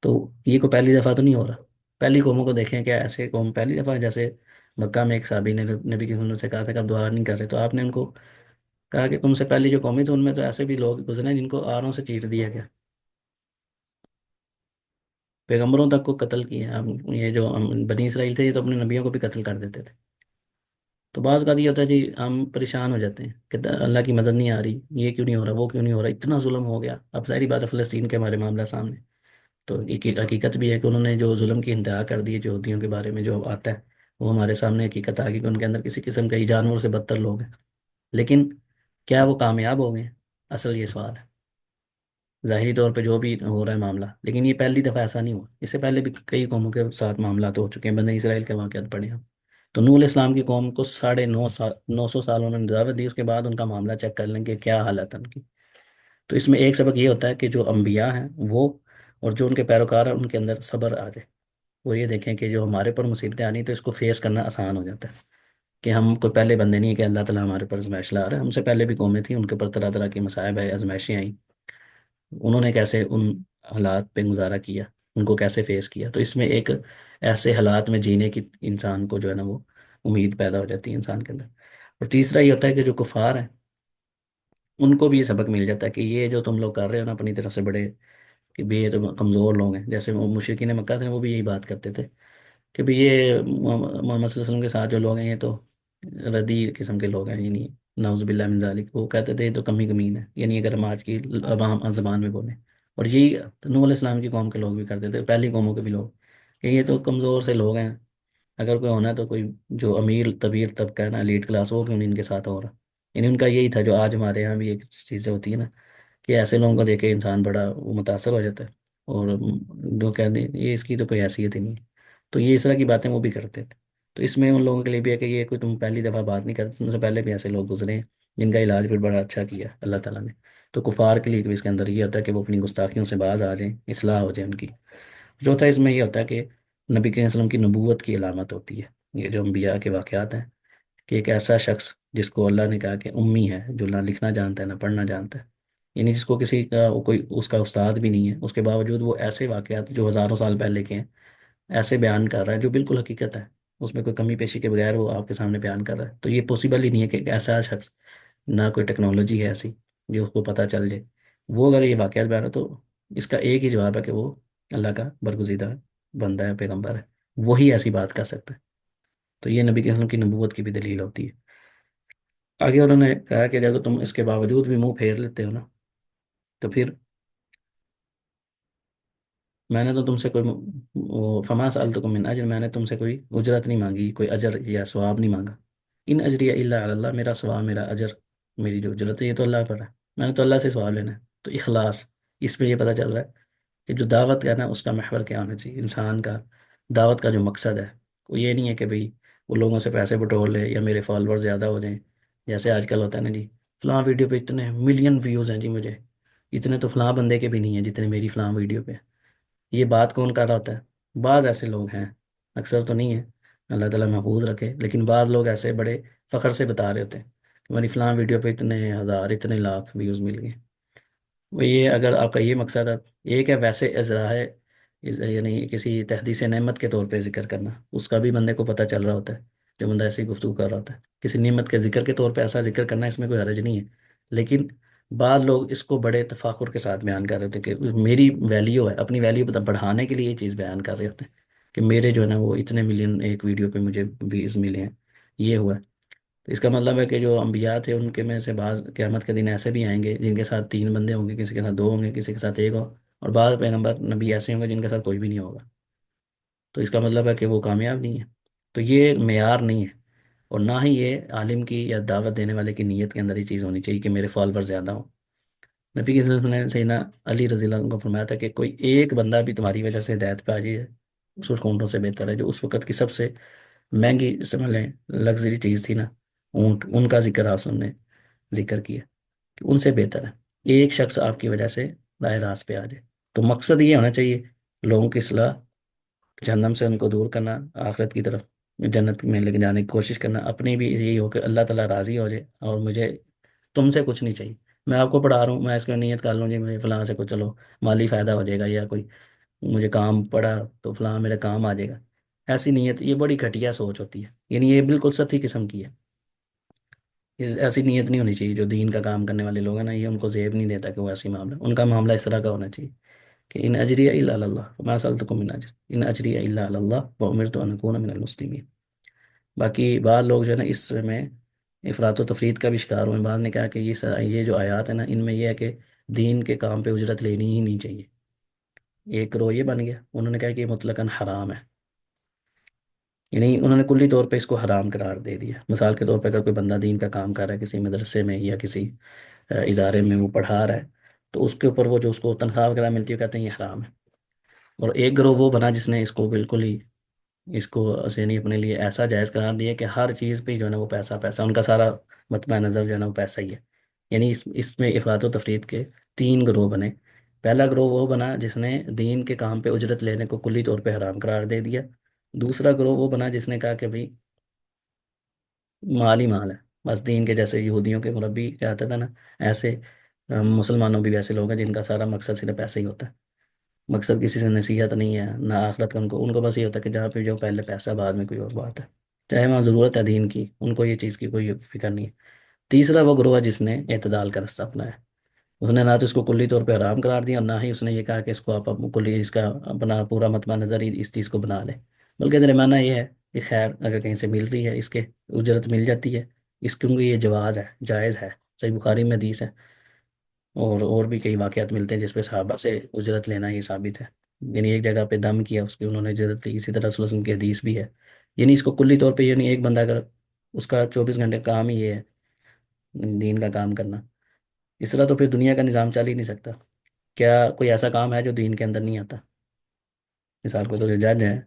تو یہ کوئی پہلی دفعہ تو نہیں ہو رہا۔ پہلی قوموں کو دیکھیں کہ ایسے قوم پہلی دفعہ، جیسے مکہ میں ایک صحابی نے نبی کی سنت سے کہا تھا کہ آپ دعا نہیں کر رہے، تو آپ نے ان کو کہا کہ تم سے پہلی جو قومیں تھیں ان میں تو ایسے بھی لوگ گزرے ہیں جن کو آروں سے چیٹ دیا گیا، پیغمبروں تک کو قتل کیا۔ اب یہ جو بنی اسرائیل تھے یہ تو اپنے نبیوں کو بھی قتل کر دیتے تھے۔ تو بعض اوقات یہ ہوتا ہے جی ہم پریشان ہو جاتے ہیں کہ اللہ کی مدد نہیں آ رہی، یہ کیوں نہیں ہو رہا، وہ کیوں نہیں ہو رہا، اتنا ظلم ہو گیا۔ اب ظاہری بات ہے فلسطین کے ہمارے معاملہ سامنے، تو ایک حقیقت بھی ہے کہ انہوں نے جو ظلم کی انتہا کر دی ہے، جو یہودیوں کے بارے میں جو آتا ہے وہ ہمارے سامنے حقیقت آ گئی کہ ان کے اندر کسی قسم کا ہی جانور سے بدتر لوگ ہیں۔ لیکن کیا وہ کامیاب ہو گئے؟ اصل یہ سوال ہے، ظاہری طور پہ جو بھی ہو رہا ہے معاملہ، لیکن یہ پہلی دفعہ ایسا نہیں ہوا، اس سے پہلے بھی کئی قوموں کے ساتھ معاملات ہو چکے ہیں، بنی اسرائیل کے واقعات پڑھے ہم۔ تو نوح علیہ السلام کی قوم کو 950 سال انہوں نے دعوت دی، اس کے بعد ان کا معاملہ چیک کر لیں کہ کیا حالت ہے ان کی۔ تو اس میں ایک سبق یہ ہوتا ہے کہ جو انبیاء ہیں وہ اور جو ان کے پیروکار ہیں ان کے اندر صبر آ جائے، وہ یہ دیکھیں کہ جو ہمارے پر مصیبتیں آنی تو اس کو فیس کرنا آسان ہو جاتا ہے، کہ ہم کوئی پہلے بندے نہیں ہیں کہ اللہ تعالیٰ ہمارے پر آزمائش لا رہا ہے، ہم سے پہلے بھی قومیں تھیں، ان کے اوپر طرح طرح کی مصائب ہے، آزمائشیں آئیں، انہوں نے کیسے ان حالات پہ گزارا کیا، ان کو کیسے فیس کیا۔ تو اس میں ایک ایسے حالات میں جینے کی انسان کو جو ہے نا وہ امید پیدا ہو جاتی ہے انسان کے اندر۔ اور تیسرا یہ ہوتا ہے کہ جو کفار ہیں ان کو بھی یہ سبق مل جاتا ہے کہ یہ جو تم لوگ کر رہے ہو نا اپنی طرف سے بڑے، کہ بھی یہ تو کمزور لوگ ہیں، جیسے وہ مشرکین مکہ تھے وہ بھی یہی بات کرتے تھے کہ بھی یہ محمد صلی اللہ علیہ وسلم کے ساتھ جو لوگ ہیں یہ تو ردی قسم کے لوگ ہیں، یعنی نعوذ باللہ من ذالک، وہ کہتے تھے یہ تو کمی کمین ہے، یعنی اگر ہم آج کی عوام زبان میں بولیں، اور یہی نوح علیہ السلام کی قوم کے لوگ بھی کرتے تھے، پہلی قوموں کے بھی لوگ، کہ یہ تو کمزور سے لوگ ہیں، اگر کوئی ہونا ہے تو کوئی جو امیر طبیر طبقہ ہے نا لیڈ کلاس، وہ کیوں نہیں ان کے ساتھ ہو رہا۔ یعنی ان کا یہی تھا جو آج ہمارے یہاں بھی ایک چیزیں ہوتی ہیں نا، کہ ایسے لوگوں کو دیکھ کے انسان بڑا وہ متاثر ہو جاتا ہے، اور جو کہہ دیں یہ اس کی تو کوئی حیثیت ہی نہیں ہے، تو یہ اس طرح کی باتیں وہ بھی کرتے تھے۔ تو اس میں ان لوگوں کے لیے بھی ہے کہ یہ کوئی تم پہلی دفعہ بات نہیں کرتے، تم سے پہلے بھی ایسے لوگ گزرے ہیں جن کا علاج بھی بڑا اچھا کیا اللہ تعالیٰ نے۔ تو کفار کے لیے بھی اس کے اندر یہ ہوتا ہے کہ وہ اپنی گستاخیوں سے باز آ جائیں، اصلاح ہو جائے ان کی۔ چوتھا اس میں یہ ہوتا ہے کہ نبی کریم صلی اللہ علیہ وسلم کی نبوت کی علامت ہوتی ہے یہ جو انبیاء کے واقعات ہیں، کہ ایک ایسا شخص جس کو اللہ نے کہا کہ امی ہے، جو نہ لکھنا جانتا ہے نہ پڑھنا جانتا ہے، یعنی جس کو کسی کا کوئی اس کا استاد بھی نہیں ہے، اس کے باوجود وہ ایسے واقعات جو ہزاروں سال پہلے کے ہیں ایسے بیان کر رہا ہے جو بالکل حقیقت ہے، اس میں کوئی کمی پیشی کے بغیر وہ آپ کے سامنے بیان کر رہا ہے۔ تو یہ پاسبل ہی نہیں ہے کہ ایک ایسا شخص، نہ کوئی ٹیکنالوجی ہے ایسی جو اس کو پتہ چل جائے، وہ اگر یہ واقعات بیان ہے تو اس کا ایک ہی جواب ہے کہ وہ اللہ کا برگزیدہ بندہ ہے، پیغمبر ہے، وہی ایسی بات کر سکتا ہے۔ تو یہ نبی کے وسلم کی نبوت کی بھی دلیل ہوتی ہے۔ آگے انہوں نے کہا کہ اگر تم اس کے باوجود بھی منہ پھیر لیتے ہو نا، تو پھر میں نے تو تم سے کوئی فما سألتکم من اجر، میں نے تم سے کوئی اجرت نہیں مانگی، کوئی اجر یا ثواب نہیں مانگا. ان اجری الا علی اللہ، میرا ثواب، میرا اجر، میری جو اجرت ہے یہ تو اللہ پر ہے. میں نے تو اللہ سے ثواب لینا ہے. تو اخلاص، اس میں یہ پتہ چل رہا ہے کہ جو دعوت کا ہے نا اس کا محور کیا ہونا چاہیے. انسان کا دعوت کا جو مقصد ہے وہ یہ نہیں ہے کہ بھئی وہ لوگوں سے پیسے بٹور لے یا میرے فالوور زیادہ ہو جائیں. جیسے آج کل ہوتا ہے نا جی، فلاں ویڈیو پہ اتنے ملین ویوز ہیں جی، مجھے اتنے تو فلاں بندے کے بھی نہیں ہیں جتنے میری فلاں ویڈیو پہ. یہ بات کون کر رہا ہوتا ہے؟ بعض ایسے لوگ ہیں، اکثر تو نہیں ہے، اللہ تعالیٰ محفوظ رکھے، لیکن بعض لوگ ایسے بڑے فخر سے بتا رہے ہوتے ہیں کہ ہماری فلاں ویڈیو پہ اتنے ہزار اتنے لاکھ ویوز مل گئے. وہ یہ اگر آپ کا یہ مقصد ہے، ایک ہے ویسے ازراء ہے، یعنی کسی تحدیث نعمت کے طور پہ ذکر کرنا، اس کا بھی بندے کو پتہ چل رہا ہوتا ہے جو بندہ ایسی گفتگو کر رہا ہوتا ہے. کسی نعمت کے ذکر کے طور پہ ایسا ذکر کرنا، اس میں کوئی حرج نہیں ہے. لیکن بعض لوگ اس کو بڑے تفاخر کے ساتھ بیان کر رہے ہوتے ہیں کہ میری ویلیو ہے، اپنی ویلیو بڑھانے کے لیے یہ چیز بیان کر رہے ہوتے ہیں کہ میرے جو ہے نا وہ اتنے ملین ایک ویڈیو پہ مجھے ویوز ملے ہیں، یہ ہوا ہے. تو اس کا مطلب ہے کہ جو انبیاء تھے ان کے میں سے بعض قیامت کے دن ایسے بھی آئیں گے جن کے ساتھ 3 بندے ہوں گے، کسی کے ساتھ 2 ہوں گے، کسی کے ساتھ 1 ہو، اور بعض پیغمبر نبی ایسے ہوں گے جن کے ساتھ کوئی بھی نہیں ہوگا. تو اس کا مطلب ہے کہ وہ کامیاب نہیں ہے. تو یہ معیار نہیں ہے، اور نہ ہی یہ عالم کی یا دعوت دینے والے کی نیت کے اندر یہ چیز ہونی چاہیے کہ میرے فالوور زیادہ ہوں. نبی کے وسلم نے سیدنا علی رضی اللہ عنہ کو فرمایا تھا کہ کوئی ایک بندہ بھی تمہاری وجہ سے ہدایت پہ آ جائے، اس اونٹوں سے بہتر ہے. جو اس وقت کی سب سے مہنگی سمجھ لیں لگژری چیز تھی نا، اونٹ، ان کا ذکر آسم نے ذکر کیا کہ ان سے بہتر ہے ایک شخص آپ کی وجہ سے راہ راست پہ آ جائے. تو مقصد یہ ہونا چاہیے لوگوں کی اصلاح، جہنم سے ان کو دور کرنا، آخرت کی طرف جنت میں لے کے جانے کی کوشش کرنا. اپنی بھی یہی ہو کہ اللہ تعالیٰ راضی ہو جائے، اور مجھے تم سے کچھ نہیں چاہیے. میں آپ کو پڑھا رہا ہوں، میں اس کو نیت کر لوں جی مجھے فلاں سے کچھ چلو مالی فائدہ ہو جائے گا، یا کوئی مجھے کام پڑا تو فلاں میرے کام آ جائے گا. ایسی نیت یہ بڑی گھٹیا سوچ ہوتی ہے، یعنی یہ بالکل سطحی قسم کی ہے. ایسی نیت نہیں ہونی چاہیے. جو دین کا کام کرنے والے لوگ ہیں نا، یہ ان کو زیب نہیں دیتا کہ وہ ایسی معاملہ، ان کا معاملہ اس طرح کا ہونا چاہیے کہ ان اجری الا علی اللہ وما سألتکم من اجر ان اجری الا علی اللہ وامرت ان اکون من المسلمین. باقی بعض لوگ جو ہے نا اس میں افراط و تفرید کا بھی شکار ہوئے. بعض نے کہا کہ یہ جو آیات ہیں نا، ان میں یہ ہے کہ دین کے کام پہ اجرت لینی ہی نہیں چاہیے. ایک رو یہ بن گیا، انہوں نے کہا کہ یہ مطلقاً حرام ہے، یعنی انہوں نے کلی طور پہ اس کو حرام قرار دے دیا. مثال کے طور پہ اگر کوئی بندہ دین کا کام کر رہا ہے کسی مدرسے میں یا کسی ادارے میں، وہ پڑھا رہا ہے، تو اس کے اوپر وہ جو اس کو تنخواہ وغیرہ ملتی ہے کہتے ہیں یہ حرام ہے. اور ایک گروہ وہ بنا جس نے اس کو بالکل ہی اس کو یعنی اپنے لیے ایسا جائز قرار دیا کہ ہر چیز پہ جو ہے نا وہ پیسہ پیسہ، ان کا سارا مطمع نظر جو ہے نا وہ پیسہ ہی ہے. یعنی اس میں افراط و تفرید کے 3 گروہ بنے. پہلا گروہ وہ بنا جس نے دین کے کام پہ اجرت لینے کو کلی طور پہ حرام قرار دے دیا. دوسرا گروہ وہ بنا جس نے کہا کہ بھئی مال ہی مال ہے، بس دین کے، جیسے یہودیوں کے مربی کہتے تھے نا، ایسے مسلمانوں بھی ویسے لوگ ہیں جن کا سارا مقصد صرف پیسہ ہی ہوتا ہے. مقصد کسی سے نصیحت نہیں ہے نہ آخرت کا. ان کو بس یہ ہوتا ہے کہ جہاں پہ جو پہلے پیسہ بعد میں کوئی اور بات ہے، چاہے وہاں ضرورت ہے دین کی، ان کو یہ چیز کی کوئی فکر نہیں ہے. تیسرا وہ گروہ ہے جس نے اعتدال کا رستہ اپنایا. اس نے نہ تو اس کو کلی طور پہ حرام قرار دیا، اور نہ ہی اس نے یہ کہا کہ اس کو آپ کلی اس کا اپنا پورا مطمع نظر ہی اس چیز کو بنا لے، بلکہ درمیانہ یہ ہے کہ خیر اگر کہیں سے مل رہی ہے اس کے اجرت مل جاتی ہے اس کیونکہ یہ جواز ہے، جائز ہے. صحیح بخاری میں حدیث ہے، اور بھی کئی واقعات ملتے ہیں جس پہ صحابہ سے اجرت لینا یہ ثابت ہے. یعنی ایک جگہ پہ دم کیا اس کی انہوں نے اجرت لی، اسی طرح رسول اللہ صلی اللہ علیہ وسلم کی حدیث بھی ہے. یعنی اس کو کلی طور پہ، یعنی ایک بندہ اگر اس کا 24 گھنٹے کام ہی یہ ہے دین کا کام کرنا، اس طرح تو پھر دنیا کا نظام چل ہی نہیں سکتا. کیا کوئی ایسا کام ہے جو دین کے اندر نہیں آتا؟ مثال کو تو جو جج ہیں،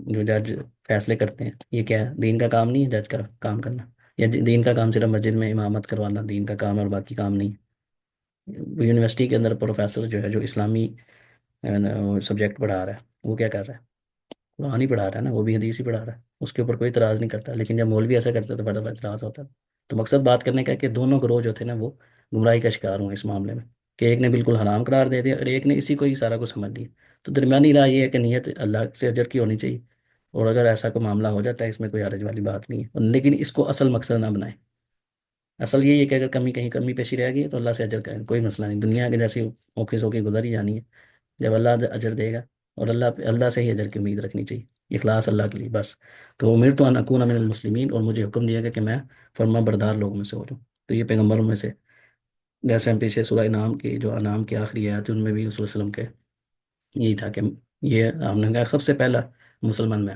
جو جج فیصلے کرتے ہیں، یہ کیا ہے؟ دین کا کام نہیں ہے جج کا کام کرنا؟ یا دین کا کام صرف مسجد میں امامت کروانا دین کا کام ہے اور باقی کام نہیں؟ یونیورسٹی کے اندر پروفیسر جو ہے جو اسلامی سبجیکٹ پڑھا رہا ہے، وہ کیا کر رہا ہے؟ قرآن ہی پڑھا رہا ہے نا، وہ بھی حدیث ہی پڑھا رہا ہے، اس کے اوپر کوئی اعتراض نہیں کرتا. لیکن جب مولوی ایسا کرتا ہے تو بڑا بڑا اعتراض ہوتا ہے. تو مقصد بات کرنے کا ہے کہ دونوں گروہ جو تھے نا وہ گمراہی کا شکار ہوئے اس معاملے میں، کہ ایک نے بالکل حرام قرار دے دیا اور ایک نے اسی کو ہی سارا کچھ سمجھ لیا. تو درمیانی راہ یہ ہے کہ نیت اللہ سے اجر کی ہونی چاہیے، اور اگر ایسا کوئی معاملہ ہو جاتا ہے اس میں کوئی حرج والی بات نہیں ہے، لیکن اس کو اصل مقصد نہ بنائیں. اصل یہی ہے کہ اگر کہیں کمی پیشی رہ گئی ہے تو اللہ سے اجر کریں، کوئی مسئلہ نہیں، دنیا کے جیسی اوکھے سوکھے گزر ہی جانی ہے. جب اللہ اجر دے گا، اور اللہ سے ہی اجر کی امید رکھنی چاہیے، اخلاص اللہ کے لیے بس. تو امرت ان اکون من المسلمین، اور مجھے حکم دیا گیا کہ میں فرما بردار لوگوں میں سے ہو جاؤں. تو یہ پیغمبروں میں سے، جیسے ہم پیچھے سورہ انعام کی جو انعام کی آخری آیات ان میں بھی رسول اللہ صلی اللہ علیہ وسلم کے یہی تھا کہ یہ آپ نے کہا سب سے پہلا مسلمان میں،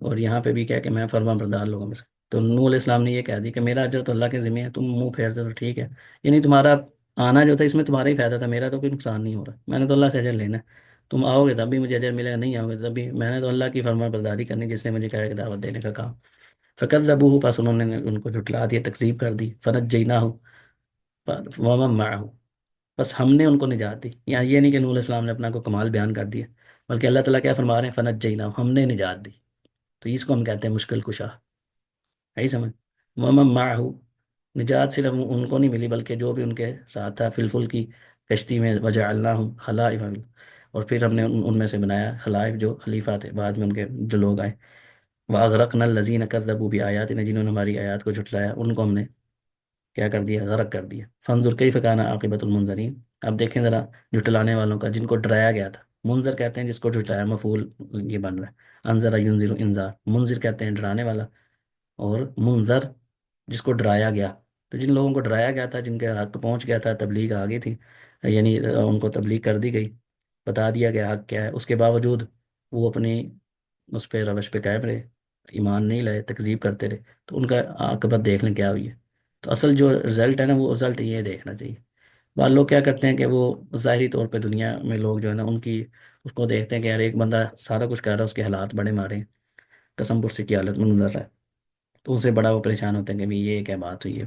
اور یہاں پہ بھی کیا کہ میں فرما بردار لوگوں میں سے۔ تو نوح علیہ السلام نے یہ کہہ دی کہ میرا اجر تو اللہ کے ذمہ ہے، تم منہ پھیرتے تو ٹھیک ہے، یعنی تمہارا آنا جو تھا اس میں تمہارا ہی فائدہ تھا، میرا تو کوئی نقصان نہیں ہو رہا، میں نے تو اللہ سے اجر لینا ہے، تم آؤ گے تب بھی مجھے اجر ملے گا، نہیں آؤ گے تب بھی، میں نے تو اللہ کی فرما برداری کرنی جس نے مجھے کہا کہ دعوت دینے کا کام۔ فکذبوہ، پس انہوں نے ان کو جھٹلا دیا، تکذیب کر دی، فنجیناہ ومن معہ، بس ہم نے ان کو نجات دی۔ یہاں یہ نہیں کہ نوح علیہ السلام نے اپنا کو کمال بیان کر دیا، بلکہ اللہ تعالیٰ کیا فرما رہے ہیں، فنجیناہ، ہم نے نجات دی، تو اس کو ہم کہتے ہیں مشکل کشا، ہے سمجھ۔ ومن معہ، نجات صرف ان کو نہیں ملی بلکہ جو بھی ان کے ساتھ تھا، فی الفلک کی کشتی میں، وجعلناہم خلائف، اور پھر ہم نے ان میں سے بنایا خلائف جو خلیفہ تھے بعد میں ان کے جو لوگ آئے، وَأَغْرَقْنَا الَّذِينَ كَذَّبُوا بِآيَاتِنَا، جنہوں نے ہماری آیات کو جھٹلایا ان کو ہم نے کیا کر دیا، غرق کر دیا۔ فانظر کیف کان عاقبۃ المنظرین، اب دیکھیں ذرا جھٹلانے والوں کا، جن کو ڈرایا گیا تھا۔ منظر کہتے ہیں جس کو جھٹلایا، مفعول یہ بن رہا ہے، انذر ینذر انذار، منذر کہتے ہیں ڈرانے والا، اور منذر جس کو ڈرایا گیا۔ تو جن لوگوں کو ڈرایا گیا تھا، جن کے حق پہنچ گیا تھا، تبلیغ آ گئی تھی، یعنی ان کو تبلیغ کر دی گئی، بتا دیا گیا حق کیا ہے، اس کے باوجود وہ اپنی اس پہ روش پہ قائم رہے، ایمان نہیں لائے، تکذیب کرتے رہے، تو ان کا عاقبت دیکھ لیں کیا ہوئی ہے۔ تو اصل جو رزلٹ ہے نا، وہ رزلٹ یہ دیکھنا چاہیے۔ بعض لوگ کیا کرتے ہیں کہ وہ ظاہری طور پہ دنیا میں لوگ جو ہے نا ان کی اس کو دیکھتے ہیں کہ یار ایک بندہ سارا کچھ کر رہا ہے، اس کے حالات بڑے مارے ہیں، قسم پرسی کی حالت میں گزر رہا ہے، تو اسے بڑا وہ پریشان ہوتے ہیں کہ بھی یہ کیا بات ہوئی ہے۔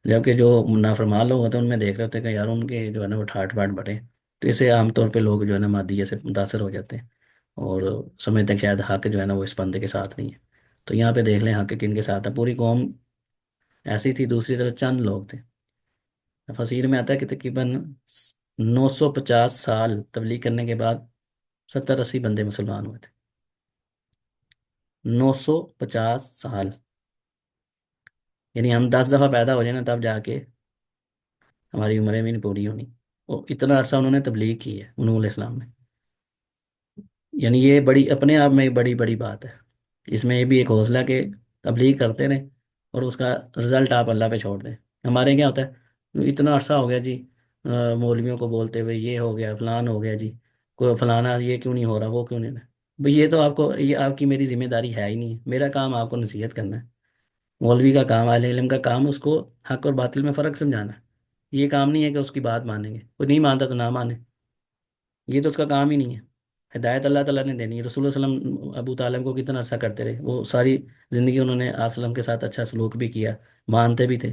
جبکہ جو نافرمان لوگ ہوتے ہیں ان میں دیکھ رہے ہوتے ہیں کہ یار ان کے جو ہے نا وہ ٹھاٹ باٹ بڑے ہیں، تو اسے عام طور پہ لوگ جو ہے نا مادیہ سے متاثر ہو جاتے ہیں اور سمجھتے ہیں کہ شاید حق جو ہے نا وہ اس بندے کے ساتھ نہیں ہے۔ تو یہاں پہ دیکھ لیں حق کن کے ساتھ ہے، پوری قوم ایسی تھی، دوسری طرف چند لوگ تھے۔ تفسیر میں آتا ہے کہ تقریباً 950 سال تبلیغ کرنے کے بعد 70-80 بندے مسلمان ہوئے تھے۔ 950 سال، یعنی ہم 10 دفعہ پیدا ہو جائیں نا تب جا کے ہماری عمریں بھی نہیں پوری ہونی، اور اتنا عرصہ انہوں نے تبلیغ کی ہے انہوں علیہ السلام نے، یعنی یہ بڑی اپنے آپ میں ایک بڑی بڑی بات ہے۔ اس میں یہ بھی ایک حوصلہ کہ تبلیغ کرتے رہیں اور اس کا رزلٹ آپ اللہ پہ چھوڑ دیں۔ ہمارے کیا ہوتا ہے، اتنا عرصہ ہو گیا جی مولویوں کو بولتے ہوئے، یہ ہو گیا فلان ہو گیا جی، کوئی فلانا یہ کیوں نہیں ہو رہا، وہ کیوں نہیں ہو رہا۔ بھئی یہ تو آپ کو، یہ آپ کی میری ذمہ داری ہے ہی نہیں ہے، میرا کام آپ کو نصیحت کرنا ہے، مولوی کا کام، اہل علم کا کام اس کو حق اور باطل میں فرق سمجھانا ہے۔ یہ کام نہیں ہے کہ اس کی بات مانیں گے، کوئی نہیں مانتا تو نہ مانے، یہ تو اس کا کام ہی نہیں ہے۔ ہدایت اللہ تعالیٰ نے دینی ہے۔ رسول اللہ علیہ وسلم ابو طالب کو کتنا عرصہ کرتے رہے، وہ ساری زندگی انہوں نے آپ صلی اللہ علیہ وسلم کے ساتھ اچھا سلوک بھی کیا، مانتے بھی تھے،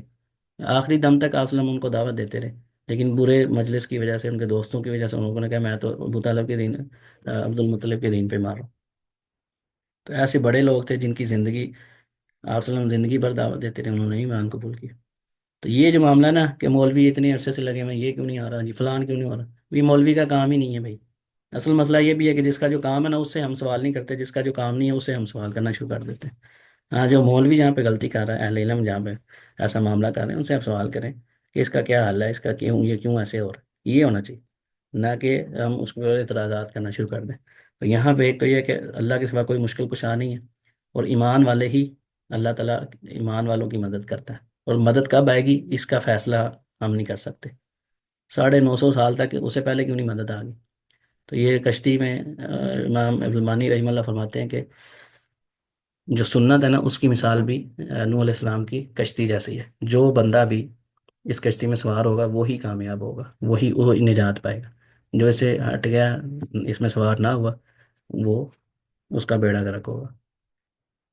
آخری دم تک آپ صلی اللہ علیہ وسلم ان کو دعوت دیتے رہے، لیکن برے مجلس کی وجہ سے، ان کے دوستوں کی وجہ سے، ان لوگوں نے کہا میں تو ابو طالب کے دین، عبد المطلب کے دین پہ ماروں۔ تو ایسے بڑے لوگ تھے جن کی زندگی آپ صلی اللہ علیہ وسلم زندگی بھر دعوت دیتے رہے، انہوں نے ایمان قبول کیا۔ تو یہ جو معاملہ ہے نا کہ مولوی اتنے عرصے سے لگے ہوئے ہیں، یہ کیوں نہیں آ رہا جی، فلان کیوں نہیں ہو رہا، یہ مولوی کا کام ہی نہیں ہے بھائی۔ اصل مسئلہ یہ بھی ہے کہ جس کا جو کام ہے نا اس سے ہم سوال نہیں کرتے، جس کا جو کام نہیں ہے اس سے ہم سوال کرنا شروع کر دیتے ہیں۔ ہاں، جو مولوی جہاں پہ غلطی کر رہا ہے، اہل علم جہاں پہ ایسا معاملہ کر رہے ہیں، ان سے آپ سوال کریں کہ اس کا کیا حل ہے، اس کا کیوں، یہ کیوں ایسے ہو رہا ہے، یہ ہونا چاہیے، نہ کہ ہم اس پہ اعتراضات کرنا شروع کر دیں۔ تو یہاں پہ ایک تو یہ ہے کہ اللہ کے سوا کوئی مشکل کشا نہیں ہے، اور ایمان والے ہی اللہ تعالیٰ ایمان والوں کی مدد کرتا ہے، اور مدد کب آئے گی اس کا فیصلہ ہم نہیں کر سکتے۔ 950 سال تک اسے پہلے کیوں نہیں مدد آ گئی۔ تو یہ کشتی میں امام ابن مانی رحمہ اللہ فرماتے ہیں کہ جو سنت ہے نا اس کی مثال بھی نوح علیہ السلام کی کشتی جیسی ہے، جو بندہ بھی اس کشتی میں سوار ہوگا وہی کامیاب ہوگا، وہی نجات پائے گا، جو اسے ہٹ گیا، اس میں سوار نہ ہوا، وہ اس کا بیڑا غرق ہوگا۔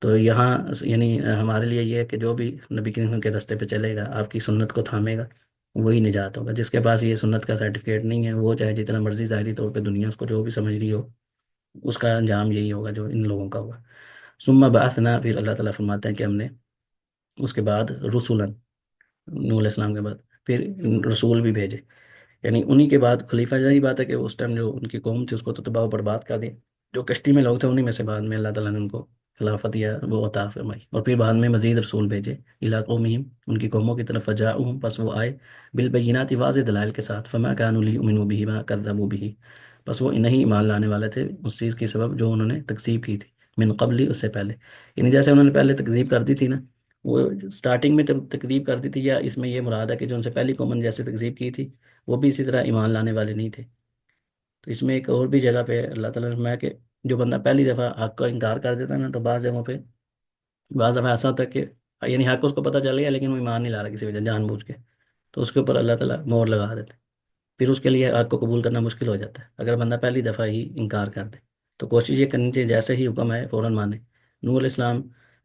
تو یہاں یعنی ہمارے لیے یہ ہے کہ جو بھی نبی کریم کے راستے پہ چلے گا، آپ کی سنت کو تھامے گا، وہی نجات ہوگا۔ جس کے پاس یہ سنت کا سرٹیفکیٹ نہیں ہے، وہ چاہے جتنا مرضی ظاہری طور پہ دنیا اس کو جو بھی سمجھ رہی ہو، اس کا انجام یہی ہوگا جو ان لوگوں کا ہوا۔ ثم بعثنا، پھر اللہ تعالیٰ فرماتے ہیں کہ ہم نے اس کے بعد رسولن، نوح علیہ السلام کے بعد پھر رسول بھی بھیجے، یعنی انہی کے بعد خلیفہ، یہی بات ہے کہ اس ٹائم جو ان کی قوم تھی اس کو تو تباہ و برباد کر دی، جو کشتی میں لوگ تھے انہی میں سے بعد میں اللہ تعالیٰ نے ان کو خلافت یا وہ عطا فرمائی، اور پھر بعد میں مزید رسول بھیجے علاقوں میں ان کی قوموں کی طرف، فجاؤہم، پس وہ آئے بالبینات، واضح دلائل کے ساتھ، فما كانوا ليؤمنوا به ما كذبوا به، بس وہ نہیں ایمان لانے والے تھے اس چیز کی سبب جو انہوں نے تکذیب کی تھی، من قبلی، اس سے پہلے، یعنی جیسے انہوں نے پہلے تکذیب کر دی تھی نا، وہ سٹارٹنگ میں تکذیب کر دی تھی، یا اس میں یہ مراد ہے کہ جو ان سے پہلی قوم نے جیسے تکذیب کی تھی وہ بھی اسی طرح ایمان لانے والے نہیں تھے، تو اس میں ایک اور بھی جگہ پہ اللہ تعالیٰ نے فرمایا کہ جو بندہ پہلی دفعہ حق کا انکار کر دیتا ہے نا، تو بعض جگہوں پہ بعض دفعہ ایسا ہوتا ہے کہ یعنی حق اس کو پتہ چل گیا لیکن وہ ایمان نہیں لا رہا کسی وجہ جان بوجھ کے، تو اس کے اوپر اللہ تعالیٰ مور لگا دیتے ہیں، پھر اس کے لیے حق کو قبول کرنا مشکل ہو جاتا ہے اگر بندہ پہلی دفعہ ہی انکار کر دے۔ تو کوشش یہ کرنی چاہیے جیسے ہی حکم آئے فوراً مانے۔ نوح علیہ السلام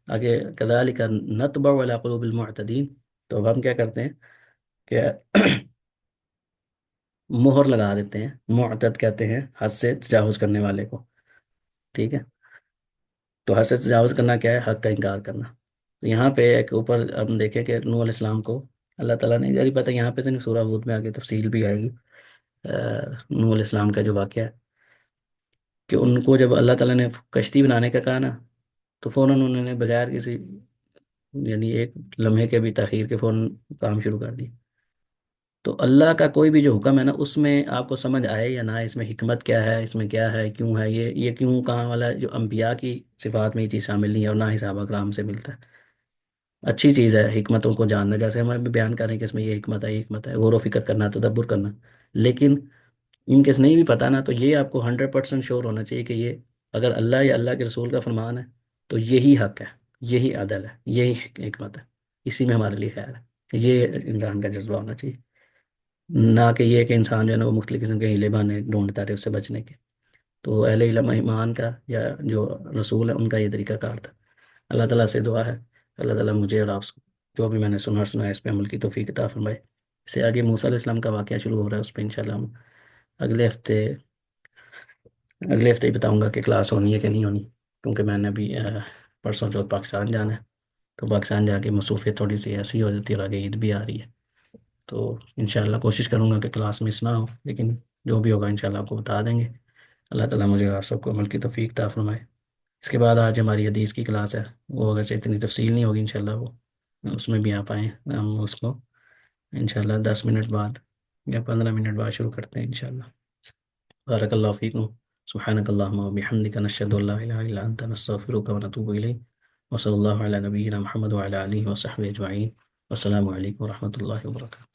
آگے کذالک نطبع علی قلوب المعتدین، تو اب ہم کیا کرتے ہیں کہ مہر لگا دیتے ہیں، معتد کہتے ہیں حد سے تجاوز کرنے والے کو، ٹھیک ہے؟ تو حد سے تجاوز کرنا کیا ہے؟ حق کا انکار کرنا۔ تو یہاں پہ ایک اوپر ہم دیکھیں کہ نوح علیہ السلام کو اللہ تعالیٰ نے جاری پتہ، یہاں پہ تو نہیں، سورہ ہود میں آگے تفصیل بھی آئے گی نوح علیہ السلام کا جو واقعہ ہے کہ ان کو جب اللہ تعالیٰ نے کشتی بنانے کا کہا نا، تو فوراً انہوں نے بغیر کسی یعنی ایک لمحے کے بھی تاخیر کے فوراً کام شروع کر دی۔ تو اللہ کا کوئی بھی جو حکم ہے نا، اس میں آپ کو سمجھ آئے یا نہ آئے، اس میں حکمت کیا ہے، اس میں کیا ہے، کیوں ہے یہ کیوں کہاں والا ہے، جو انبیاء کی صفات میں یہ چیز شامل نہیں ہے اور نہ ہی صحابہ کرام سے ملتا ہے۔ اچھی چیز ہے حکمتوں کو جاننا، جیسے ہم بھی بیان کر رہے ہیں کہ اس میں یہ حکمت ہے، یہ حکمت ہے، غور و فکر کرنا، تدبر کرنا، لیکن ان کیس نہیں بھی پتہ نا، تو یہ آپ کو 100% شور ہونا چاہیے کہ یہ اگر اللہ یا اللہ کے رسول کا فرمان ہے تو یہی حق ہے، یہی عدل ہے، یہی حکمت ہے، اسی میں ہمارے لیے خیر ہے۔ یہ انسان کا جذبہ ہونا چاہیے، نہ کہ یہ کہ انسان جو ہے نا وہ مختلف قسم کے ہیلے بہانے ڈھونڈتا رہے اس سے بچنے کے۔ تو اہل علم ایمان کا یا جو رسول ہے ان کا یہ طریقہ کار تھا۔ اللہ تعالیٰ سے دعا ہے اللہ تعالیٰ مجھے اور آپ جو بھی میں نے سنا اور سنا ہے اس پہ عمل کی توفیق عطا فرمائے۔ اس سے آگے موسیٰ علیہ السلام کا واقعہ شروع ہو رہا ہے، اس پہ انشاءاللہ ہم اگلے ہفتے ہی بتاؤں گا کہ کلاس ہونی ہے کہ نہیں ہونی، کیونکہ میں نے ابھی پرسوں چوتھ پاکستان جانا ہے، تو پاکستان جا کے مصروفیت تھوڑی سی ایسی ہو جاتی ہے اور آگے عید بھی آ رہی ہے، تو انشاءاللہ کوشش کروں گا کہ کلاس مس نہ ہو، لیکن جو بھی ہوگا انشاءاللہ آپ کو بتا دیں گے۔ اللہ تعالیٰ مجھے اور آپ سب کو عمل کی توفیق عطا فرمائے۔ اس کے بعد آج ہماری حدیث کی کلاس ہے، وہ اگرچہ اتنی تفصیل نہیں ہوگی انشاءاللہ، وہ اس میں بھی آپ آئیں، ہم اس کو انشاءاللہ 10 منٹ بعد یا 15 منٹ بعد شروع کرتے ہیں انشاءاللہ۔ بارک اللہ فیکم، سبحانک اللہم و بحمدک، نشہد ان لا الہ الا انت، نستغفرک و نتوب الیک، وصلی اللہ علی نبینا محمد وعلی آلہ وصحبہ اجمعین، والسلام علیکم و رحمۃ اللہ وبرکاتہ۔